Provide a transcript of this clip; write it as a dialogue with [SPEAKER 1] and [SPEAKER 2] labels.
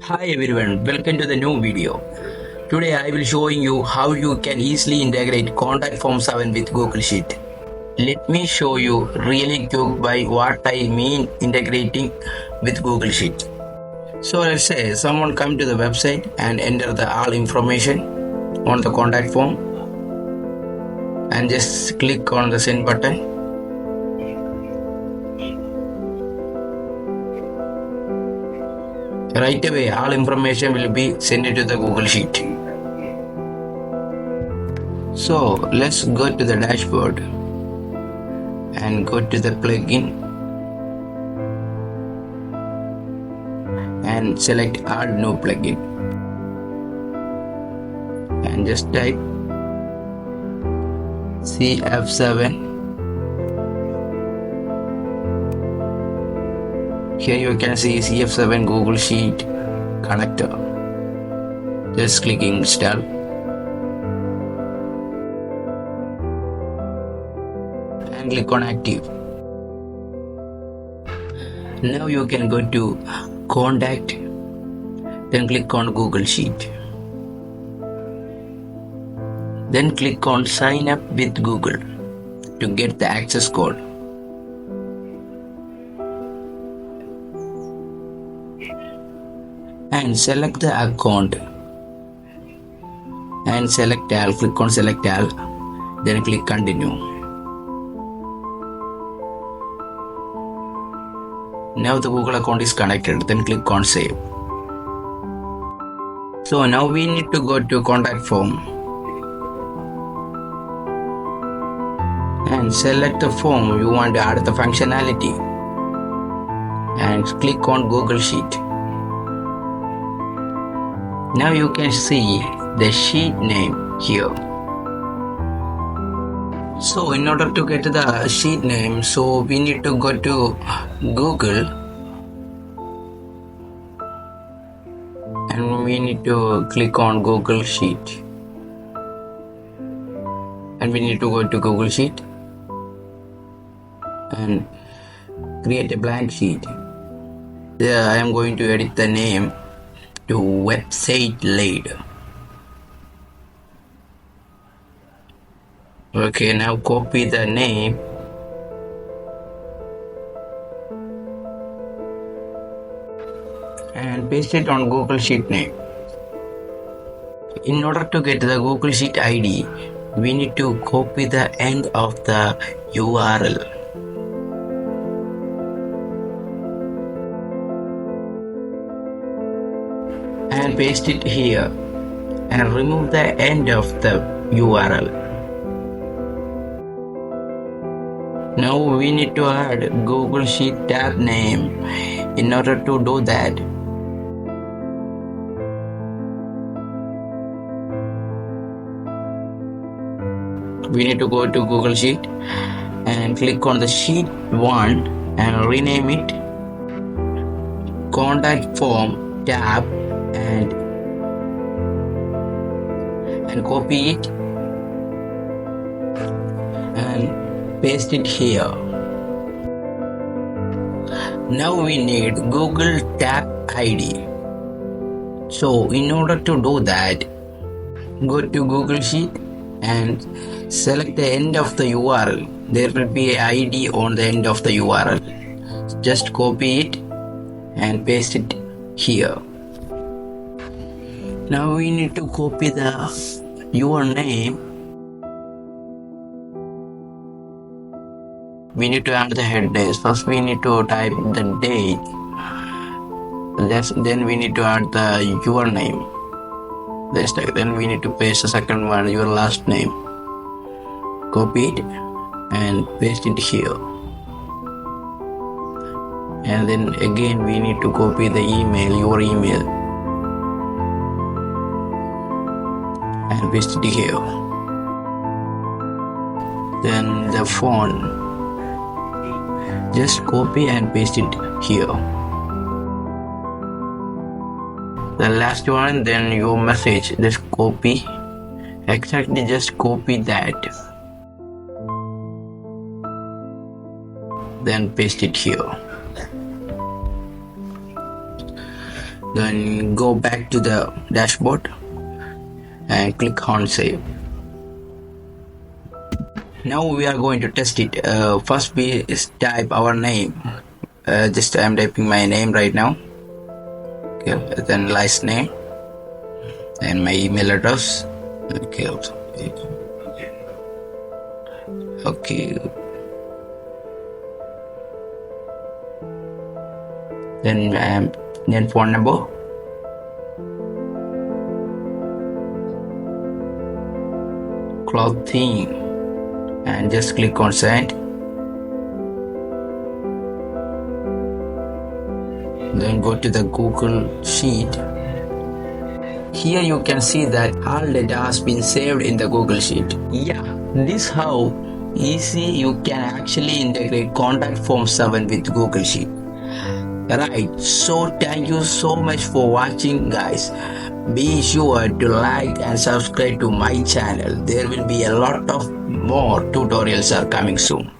[SPEAKER 1] Hi everyone, welcome to the new video. Today I will showing you how you can easily integrate Contact Form 7 with Google Sheet. Let me show you really quick by what I mean integrating with Google Sheet. So let's say someone come to the website and enter the all information on the contact form and just click on the send button. Right away all information will be sent to the Google Sheet. So let's go to the dashboard and go to the plugin and select add new plugin and just type CF7. Here you can see CF7 Google Sheet connector. Just click install and click on active. Now you can go to contact, then click on Google Sheet. Then click on sign up with Google to get the access code. And select the account and select all, click on select all, then click continue. Now the Google account is connected, then click on save. So now we need to go to contact form and select the form you want to add the functionality and click on Google Sheet. Now you can see the sheet name here. So in order to get the sheet name, so we need to go to Google and we need to click on Google Sheet and we need to go to Google Sheet and create a blank sheet. There I am going to edit the name to website lead. Okay, now copy the name and paste it on Google Sheet name. In order to get the Google Sheet ID, we need to copy the end of the URL. And paste it here and remove the end of the URL. Now we need to add Google Sheet tab name. In order to do that, we need to go to Google Sheet and click on the sheet 1 and rename it contact form tab and copy it and paste it here. Now we need Google tab ID. So in order to do that, go to Google Sheet and select the end of the URL. There will be an ID on the end of the URL. Just copy it and paste it here. Now we need to copy your name. We need to add the head days. First we need to type the date. Then we need to add your name. Then we need to paste the second one, your last name. Copy it and paste it here. And then again we need to copy the email, your email, and paste it here. Then the phone, just copy and paste it here. The last one, then your message, just copy, exactly just copy that, then paste it here. Then go back to the dashboard and click on save. Now we are going to test it. First we type our name. Just I'm typing my name right now. Okay, then last name and my email address. Okay. Okay. Then phone number. Clothing, and just click on send. Then go to the Google Sheet. Here you can see that all data has been saved in the Google Sheet. Yeah, this how easy you can actually integrate Contact Form 7 with Google Sheet. Right, so thank you so much for watching, guys. Be sure to like and subscribe to my channel. There will be a lot of more tutorials are coming soon.